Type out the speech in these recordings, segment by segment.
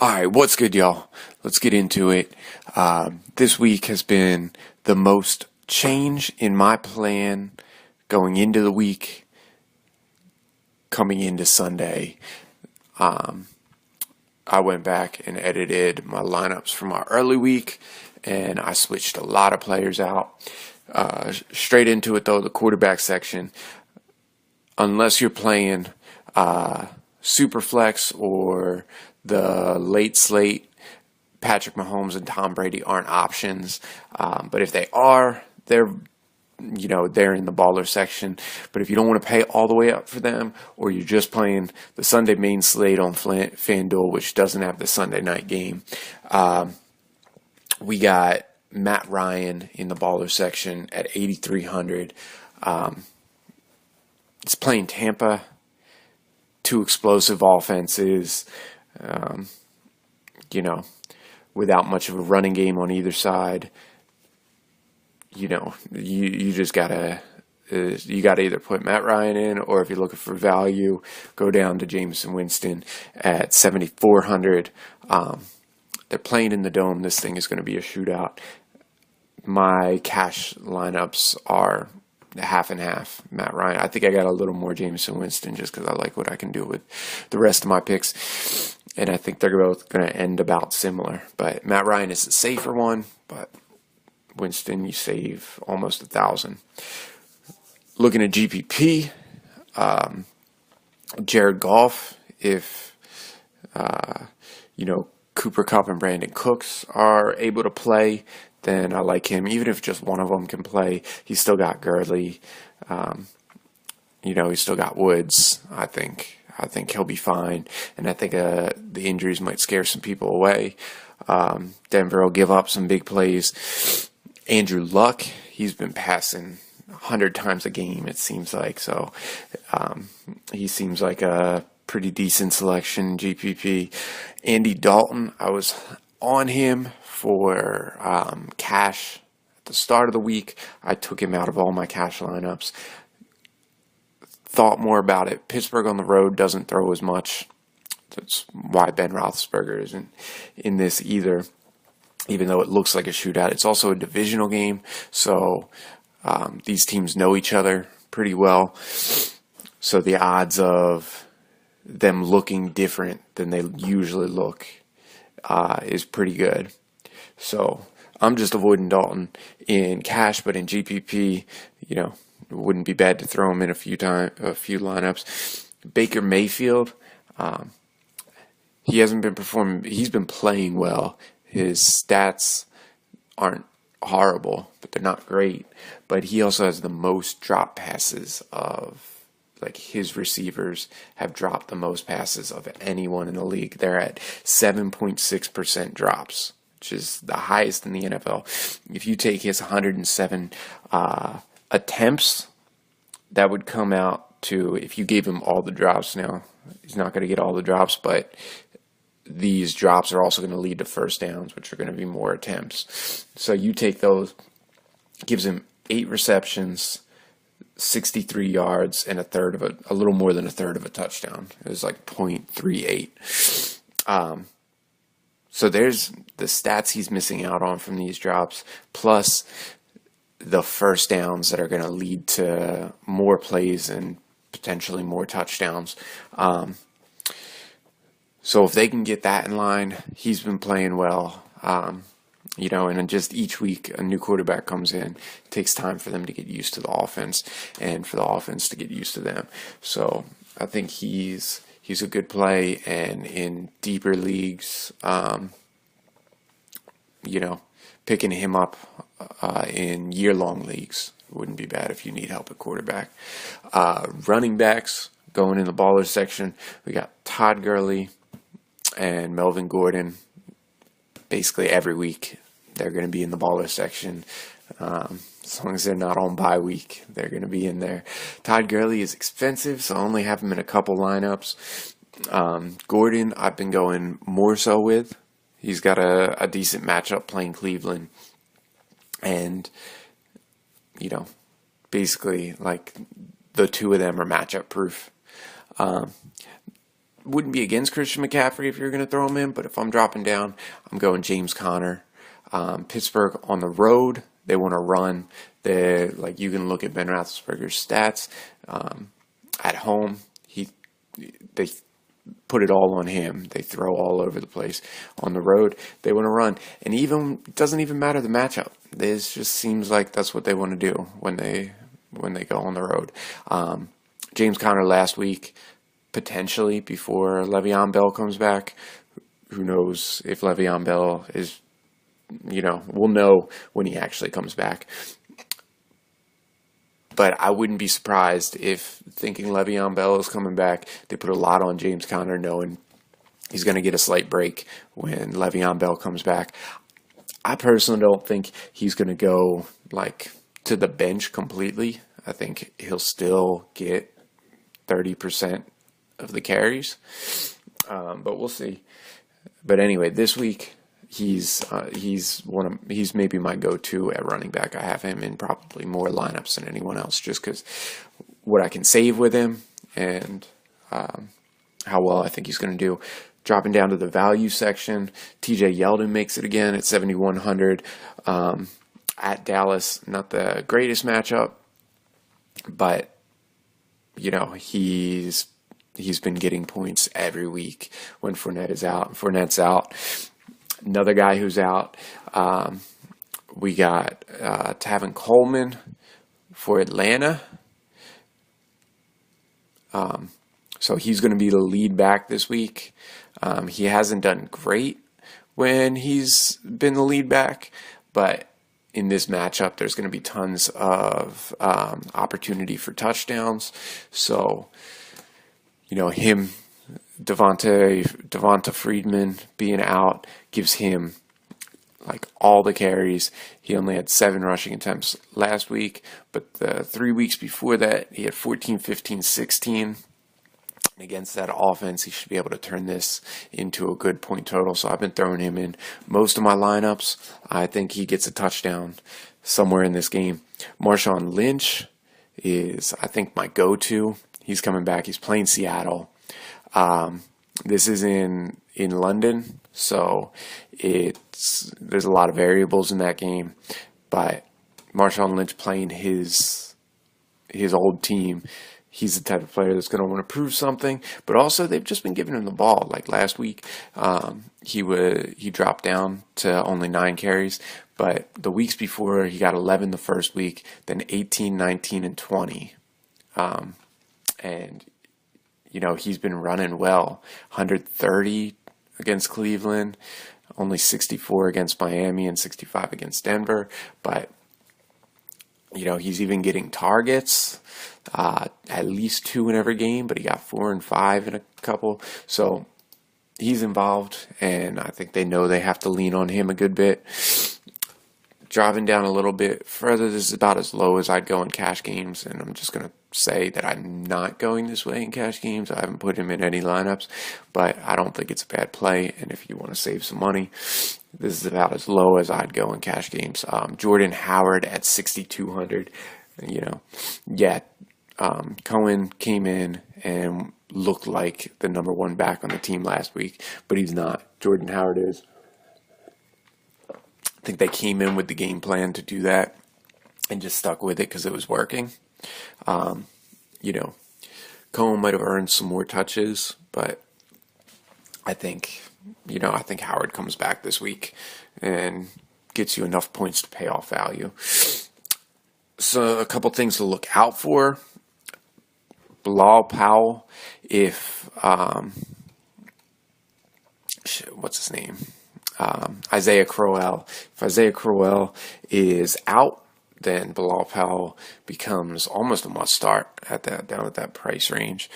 All right, what's good, y'all? Let's get into it. This week has been the most change in my plan going into the week, coming into Sunday. I went back and edited my lineups from my early week, and I switched a lot of players out. Straight into it, though, the quarterback section. Unless you're playing Superflex or the late slate, Patrick Mahomes and Tom Brady aren't options. But if they are, they're in the baller section. But if you don't want to pay all the way up for them, or you're just playing the Sunday main slate on Fanduel, which doesn't have the Sunday night game, we got Matt Ryan in the baller section at 8,300. It's playing Tampa, two explosive offenses, without much of a running game on either side. You just gotta either put Matt Ryan in, or if you're looking for value, go down to Jameson Winston at 7,400. They're playing in the Dome. This thing is going to be a shootout. My cash lineups are half and half. Matt Ryan. I think I got a little more Jameson Winston just because I like what I can do with the rest of my picks, and I think they're both going to end about similar. But Matt Ryan is the safer one, but Winston, you save almost 1,000. Looking at GPP, Jared Goff, if Cooper Kupp and Brandon Cooks are able to play, then I like him. Even if just one of them can play, he's still got Gurley. He's still got Woods. I think he'll be fine, and I think the injuries might scare some people away. Denver will give up some big plays. Andrew Luck, he's been passing 100 times a game, it seems like. So he seems like a pretty decent selection in GPP. Andy Dalton, I was on him for cash at the start of the week. I took him out of all my cash lineups. Thought more about it. Pittsburgh on the road doesn't throw as much. That's why Ben Roethlisberger isn't in this either, even though it looks like a shootout. It's also a divisional game, so these teams know each other pretty well. So the odds of them looking different than they usually look is pretty good. So I'm just avoiding Dalton in cash, but in GPP, it wouldn't be bad to throw him in a few lineups. Baker Mayfield, he hasn't been performing. He's been playing well. His stats aren't horrible, but they're not great. But he also has the most drop passes of, his receivers have dropped the most passes of anyone in the league. They're at 7.6% drops, which is the highest in the NFL. If you take his 107 attempts, that would come out to, if you gave him all the drops now, he's not going to get all the drops, but these drops are also going to lead to first downs, which are going to be more attempts. So you take those, gives him 8 receptions, 63 yards, and a little more than a third of a touchdown. It was like 0.38. So there's the stats he's missing out on from these drops, plus the first downs that are going to lead to more plays and potentially more touchdowns. So if they can get that in line, he's been playing well. And just each week a new quarterback comes in. It takes time for them to get used to the offense and for the offense to get used to them. So I think he's a good play, and in deeper leagues, picking him up in year-long leagues wouldn't be bad if you need help at quarterback. Running backs, going in the baller section, we got Todd Gurley and Melvin Gordon. Basically every week they're going to be in the baller section. As long as they're not on bye week, they're going to be in there. Todd Gurley is expensive, so I only have him in a couple lineups. Gordon, I've been going more so with. He's got a decent matchup playing Cleveland. And, basically, the two of them are matchup proof. wouldn't be against Christian McCaffrey if you're going to throw him in, but if I'm dropping down, I'm going James Conner. Pittsburgh on the road, they want to run. Like you can look at Ben Roethlisberger's stats. At home, they put it all on him. They throw all over the place. On the road, they want to run, and it doesn't even matter the matchup. This just seems like that's what they want to do when they go on the road. James Conner last week, potentially before Le'Veon Bell comes back. Who knows if Le'Veon Bell is, we'll know when he actually comes back. But I wouldn't be surprised if, thinking Le'Veon Bell is coming back, they put a lot on James Conner, knowing he's going to get a slight break when Le'Veon Bell comes back. I personally don't think he's going to go to the bench completely. I think he'll still get 30% of the carries, but we'll see. But anyway, this week he's maybe my go-to at running back. I have him in probably more lineups than anyone else, just because what I can save with him and how well I think he's going to do. Dropping down to the value section, TJ Yeldon makes it again at 7,100 at Dallas. Not the greatest matchup, but he's been getting points every week when Fournette is out. Fournette's out. Another guy who's out, we got Tavon Coleman for Atlanta. So he's going to be the lead back this week. He hasn't done great when he's been the lead back, but in this matchup, there's going to be tons of opportunity for touchdowns. So, him, Devonta Freeman being out gives him all the carries. He only had 7 rushing attempts last week, but the 3 weeks before that, he had 14, 15, 16. Against that offense, he should be able to turn this into a good point total. So I've been throwing him in most of my lineups. I think he gets a touchdown somewhere in this game. Marshawn Lynch is, I think, my go-to. He's coming back. He's playing Seattle. This is in London, so there's a lot of variables in that game. But Marshawn Lynch playing his old team, he's the type of player that's going to want to prove something, but also they've just been giving him the ball. Like last week, he dropped down to only 9 carries, but the weeks before he got 11 the first week, then 18, 19, and 20. And he's been running well. 130 against Cleveland, only 64 against Miami, and 65 against Denver. But he's even getting targets, at least 2 in every game, but he got 4 and 5 in a couple. So he's involved, and I think they know they have to lean on him a good bit. Driving down a little bit further, this is about as low as I'd go in cash games, and I'm just going to say that I'm not going this way in cash games. I haven't put him in any lineups, but I don't think it's a bad play, and if you want to save some money, this is about as low as I'd go in cash games. Jordan Howard at 6,200. Cohen came in and looked like the number 1 back on the team last week, but he's not. Jordan Howard is. I think they came in with the game plan to do that and just stuck with it because it was working. Cohen might have earned some more touches, but I think Howard comes back this week and gets you enough points to pay off value. So a couple things to look out for. Bilal Powell, if what's his name? Isaiah Crowell. If Isaiah Crowell is out, then Bilal Powell becomes almost a must start down at that price range.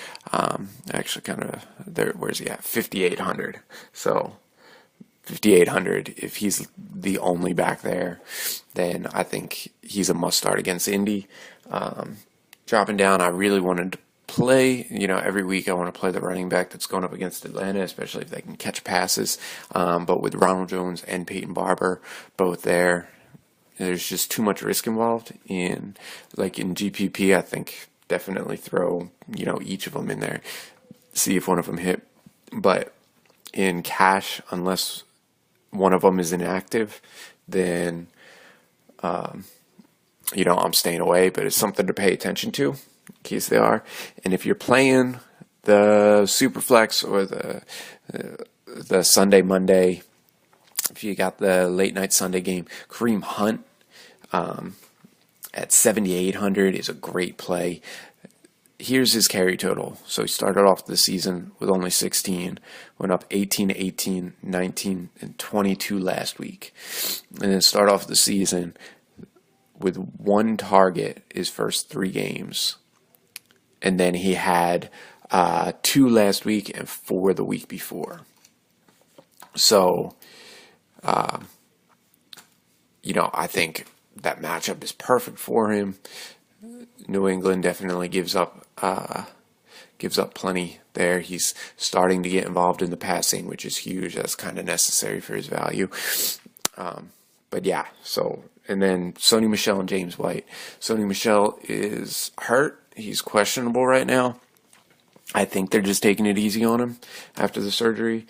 Actually, kind of there. Where's he at? 5,800. So 5,800. If he's the only back there, then I think he's a must start against Indy. Dropping down, I really wanted to play. Every week I want to play the running back that's going up against Atlanta, especially if they can catch passes. But with Ronald Jones and Peyton Barber both there, there's just too much risk involved in GPP. I think definitely throw each of them in there, see if one of them hit. But in cash, unless one of them is inactive, then I'm staying away. But it's something to pay attention to in case they are. And if you're playing the Superflex or the Sunday Monday, if you got the late night Sunday game, Kareem Hunt at 7,800 is a great play. Here's his carry total. So he started off the season with only 16, went up 18, 18, 19, and 22 last week. And then start off the season with one target his first 3 games. And then he had 2 last week and 4 the week before. So, I think that matchup is perfect for him. New England definitely gives up plenty there. He's starting to get involved in the passing, which is huge. That's kind of necessary for his value. But yeah, and then Sony Michel and James White. Sony Michel is hurt. He's questionable right now. I think they're just taking it easy on him after the surgery.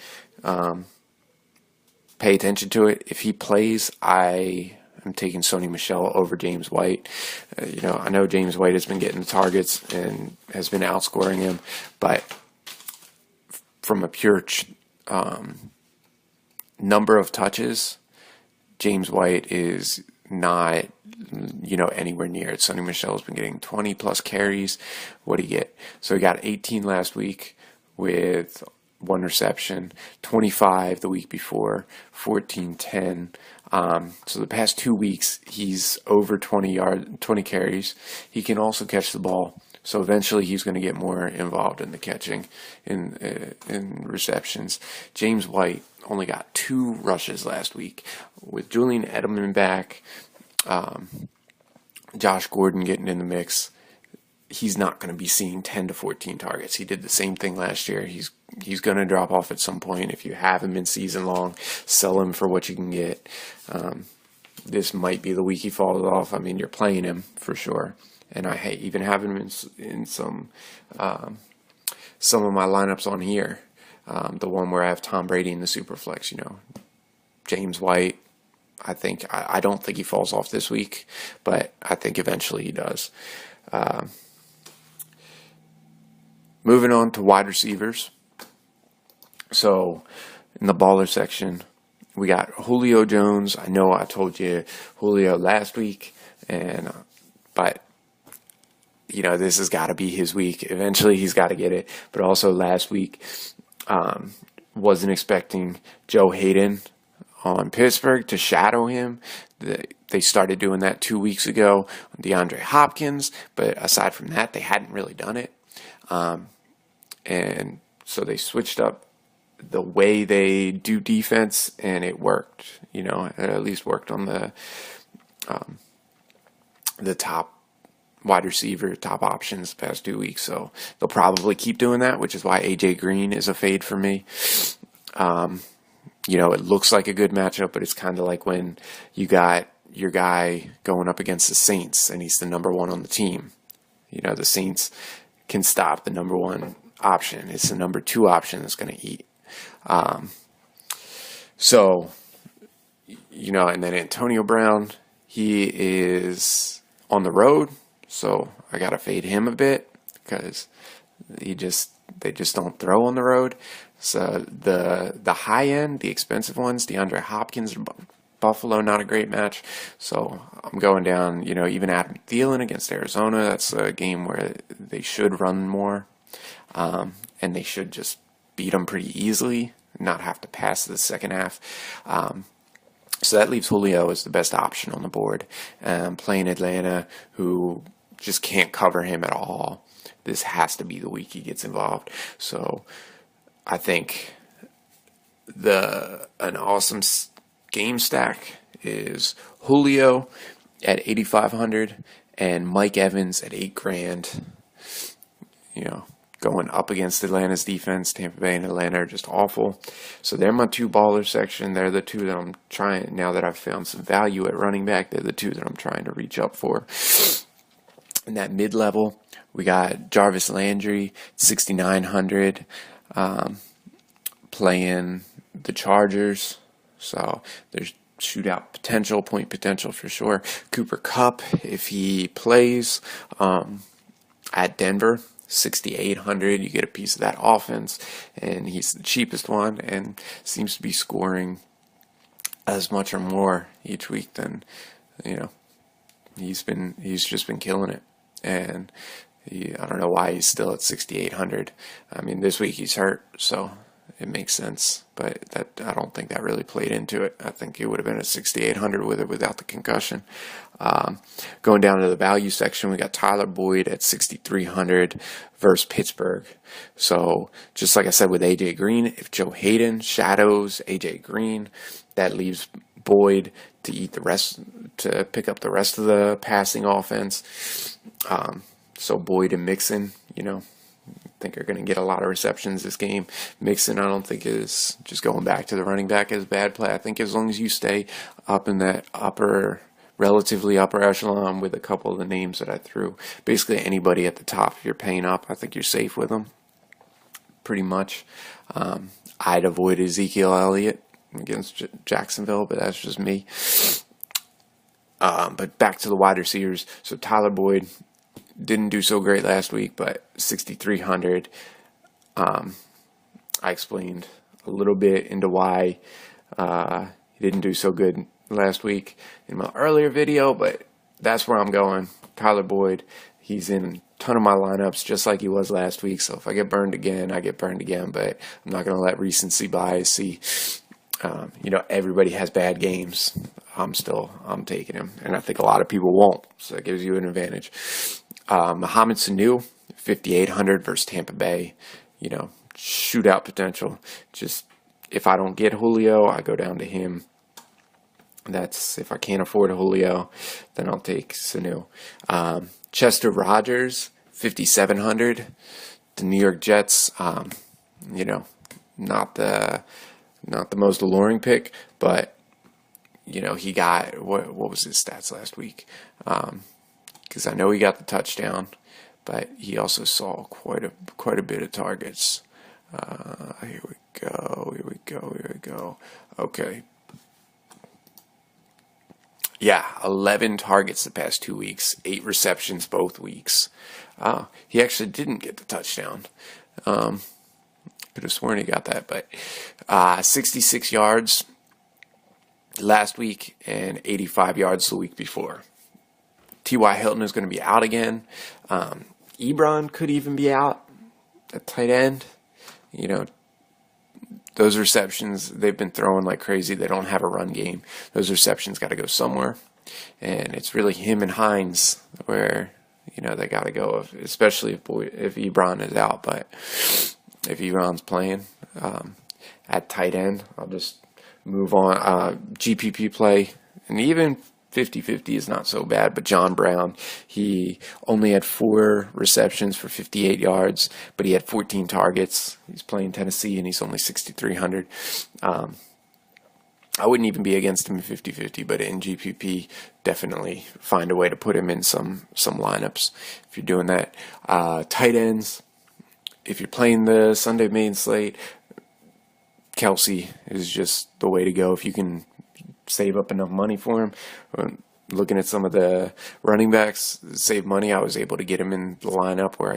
Pay attention to it. If he plays, I'm taking Sony Michel over James White. I know James White has been getting the targets and has been outscoring him, but from a pure number of touches, James White is not, anywhere near it. Sony Michel has been getting 20 plus carries. What did he get? So he got 18 last week with 1 reception, 25 the week before, 14, 10. So the past 2 weeks, he's over 20 carries. He can also catch the ball. So eventually he's going to get more involved in the catching, in receptions. James White only got 2 rushes last week. With Julian Edelman back, Josh Gordon getting in the mix, he's not going to be seeing 10 to 14 targets. He did the same thing last year. He's going to drop off at some point. If you have him in season long, sell him for what you can get. This might be the week he falls off. I mean, you're playing him for sure. And I even have him in some of my lineups on here. The one where I have Tom Brady in the Superflex, James White. I don't think he falls off this week, but I think eventually he does. Moving on to wide receivers. So in the baller section, we got Julio Jones. I know I told you Julio last week, but this has got to be his week. Eventually he's got to get it. But also last week, wasn't expecting Joe Hayden on Pittsburgh to shadow him. They started doing that 2 weeks ago on DeAndre Hopkins, but aside from that, they hadn't really done it. And so they switched up the way they do defense, and it worked. It at least worked on the top wide receiver, top options the past 2 weeks. So they'll probably keep doing that, which is why AJ Green is a fade for me. It looks like a good matchup, but it's kind of like when you got your guy going up against the Saints and he's the number 1 on the team. The Saints can stop the number 1 option. It's the number 2 option that's going to eat. And then Antonio Brown, he is on the road, so I got to fade him a bit because they just don't throw on the road. So the high end, the expensive ones, DeAndre Hopkins, Buffalo, not a great match. So I'm going down, even Adam Thielen against Arizona. That's a game where they should run more, and they should just beat them pretty easily, not have to pass the second half. So that leaves Julio as the best option on the board. Playing Atlanta, who just can't cover him at all. This has to be the week he gets involved. So I think an awesome game stack is Julio at 8,500 and Mike Evans at $8,000. Going up against Atlanta's defense. Tampa Bay and Atlanta are just awful. So they're my 2 baller section. They're the 2 that I'm trying, now that I've found some value at running back, they're the 2 that I'm trying to reach up for. In that mid-level, we got Jarvis Landry, 6,900. playing the Chargers, so there's shootout potential, point potential for sure. Cooper Kupp, if he plays at Denver, 6,800, you get a piece of that offense, and he's the cheapest one and seems to be scoring as much or more each week than, he's just been killing it. And I don't know why he's still at 6,800. I mean, this week he's hurt, so it makes sense, but I don't think that really played into it. I think it would have been at 6,800 with or without the concussion. Going down to the value section, we got Tyler Boyd at 6,300 versus Pittsburgh. So just like I said with AJ Green, if Joe Hayden shadows AJ Green, that leaves Boyd to pick up the rest of the passing offense. So Boyd and Mixon, I think are going to get a lot of receptions this game. Mixon, I don't think is, just going back to the running back, is bad play. I think as long as you stay up in that relatively upper echelon with a couple of the names that I threw, basically anybody at the top, if you're paying up, I think you're safe with them, pretty much. I'd avoid Ezekiel Elliott against Jacksonville, but that's just me. But back to the wide receivers. So Tyler Boyd didn't do so great last week, but 6,300. I explained a little bit into why he didn't do so good last week in my earlier video, but that's where I'm going. Tyler Boyd, he's in a ton of my lineups just like he was last week, so if I get burned again, I get burned again, but I'm not going to let recency bias see. Everybody has bad games. I'm taking him, and I think a lot of people won't, so that gives you an advantage. Mohamed Sanu, 5,800 versus Tampa Bay. Shootout potential. Just if I don't get Julio, I go down to him. That's if I can't afford Julio, then I'll take Sanu. Chester Rogers, 5,700. The New York Jets, not the most alluring pick, but he got what was his stats last week? Because I know he got the touchdown, but he also saw quite a bit of targets. Here we go. Okay. Yeah, 11 targets the past 2 weeks, 8 receptions both weeks. He actually didn't get the touchdown. Could have sworn he got that, but 66 yards last week and 85 yards the week before. T.Y. Hilton is going to be out again. Ebron could even be out at tight end. Those receptions, they've been throwing like crazy. They don't have a run game. Those receptions got to go somewhere. And it's really him and Hines where, they got to go, especially if Ebron is out. But if Ebron's playing at tight end, I'll just move on. GPP play, and even 50-50 is not so bad, but John Brown, he only had 4 receptions for 58 yards, but he had 14 targets. He's playing Tennessee, and he's only 6,300. I wouldn't even be against him in 50-50, but in GPP, definitely find a way to put him in some lineups if you're doing that. Tight ends, if you're playing the Sunday main slate, Kelsey is just the way to go if you can save up enough money for him. Looking at some of the running backs, save money, I was able to get him in the lineup where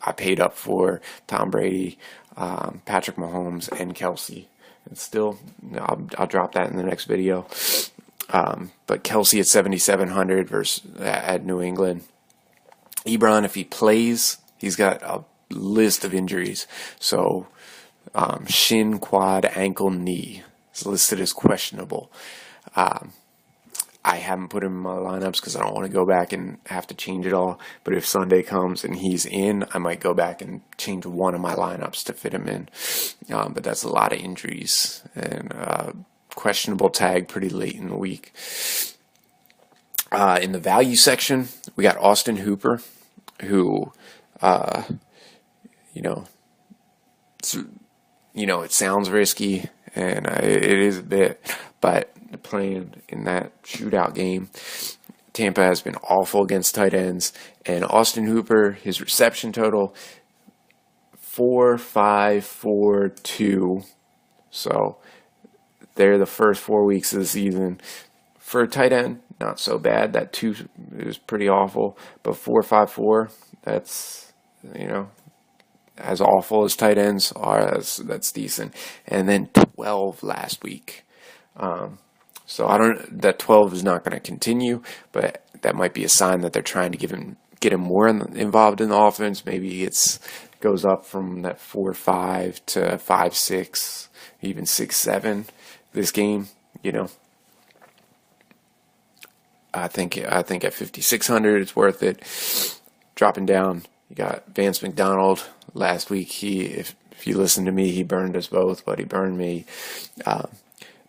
I paid up for Tom Brady, Patrick Mahomes, and Kelsey. And still, I'll drop that in the next video. But Kelsey at 7,700 versus at New England. Ebron, if he plays, he's got a list of injuries. So shin, quad, ankle, knee. It's listed as questionable. I haven't put him in my lineups because I don't want to go back and have to change it all. But if Sunday comes and he's in, I might go back and change one of my lineups to fit him in. But that's a lot of injuries and questionable tag pretty late in the week. In the value section, we got Austin Hooper, who, it sounds risky. And it is a bit, but playing in that shootout game, Tampa has been awful against tight ends. And Austin Hooper, his reception total, 4-5-4-2. So they're the first 4 weeks of the season. For a tight end, not so bad. That 2 is pretty awful. But 4-5-4, that's, as awful as tight ends are, that's decent. And then 12 last week. So that 12 is not going to continue, but that might be a sign that they're trying to get him more involved in the offense. Maybe goes up from that 4-5 to 5-6, even 6-7 this game. I think at 5,600 it's worth it. Dropping down, you got Vance McDonald. Last week, if you listen to me, he burned us both, but he burned me.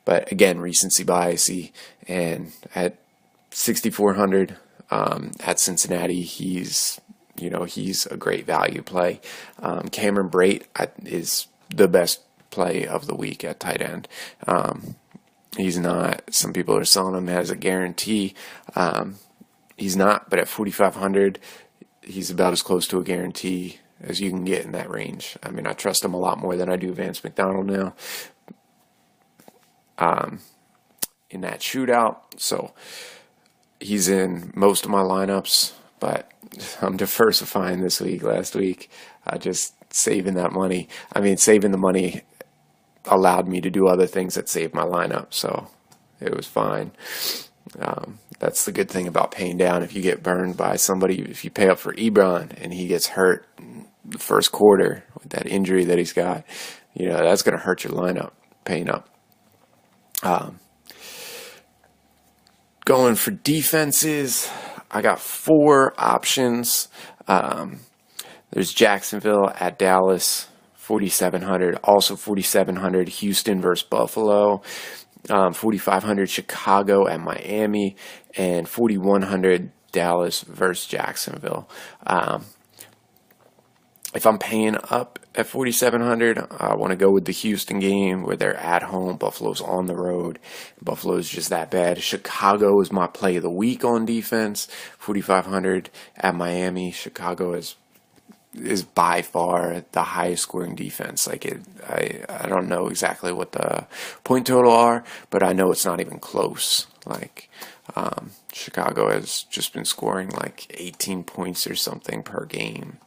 But again, recency biasy, and at 6,400 at Cincinnati, he's a great value play. Cameron Brate is the best play of the week at tight end. He's not. Some people are selling him as a guarantee. He's not, but at 4,500, he's about as close to a guarantee as you can get in that range. I mean, I trust him a lot more than I do Vance McDonald now. In that shootout, so he's in most of my lineups, but I'm diversifying this week. Last week, just saving that money. I mean, saving the money allowed me to do other things that saved my lineup, so it was fine. That's the good thing about paying down. If you get burned by somebody, if you pay up for Ebron and he gets hurt in the first quarter with that injury that he's got, that's going to hurt your lineup, paying up. Going for defenses, I got 4 options. There's Jacksonville at Dallas, 4,700. Also 4,700, Houston versus Buffalo. 4,500, Chicago at Miami. And 4,100, Dallas versus Jacksonville. If I'm paying up at 4,700, I want to go with the Houston game where they're at home. Buffalo's on the road. Buffalo's just that bad. Chicago is my play of the week on defense. 4,500 at Miami. Chicago is by far the highest scoring defense. I don't know exactly what the point total are, but I know it's not even close. Chicago has just been scoring 18 points or something per game.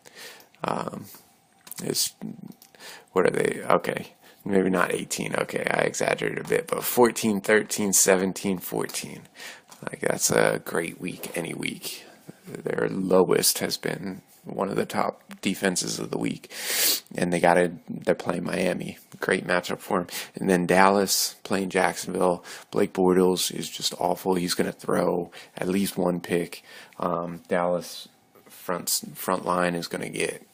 What are they? Okay, maybe not 18. Okay, I exaggerated a bit, but 14, 13, 17, 14. That's a great week any week. Their lowest has been one of the top defenses of the week, and they're playing Miami. Great matchup for them. And then Dallas playing Jacksonville. Blake Bortles is just awful. He's going to throw at least 1 pick. Dallas front line is going to get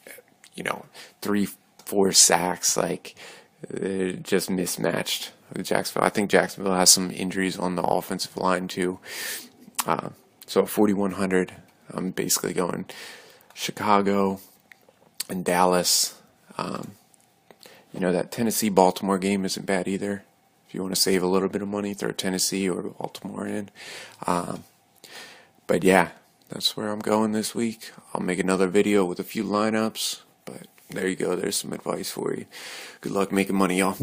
3-4 sacks. They're just mismatched with Jacksonville. I think Jacksonville has some injuries on the offensive line too. So at 4,100, I'm basically going Chicago and Dallas. That Tennessee-Baltimore game isn't bad either. If you want to save a little bit of money, throw Tennessee or Baltimore in. But yeah, that's where I'm going this week. I'll make another video with a few lineups, but there you go. There's some advice for you. Good luck making money, y'all.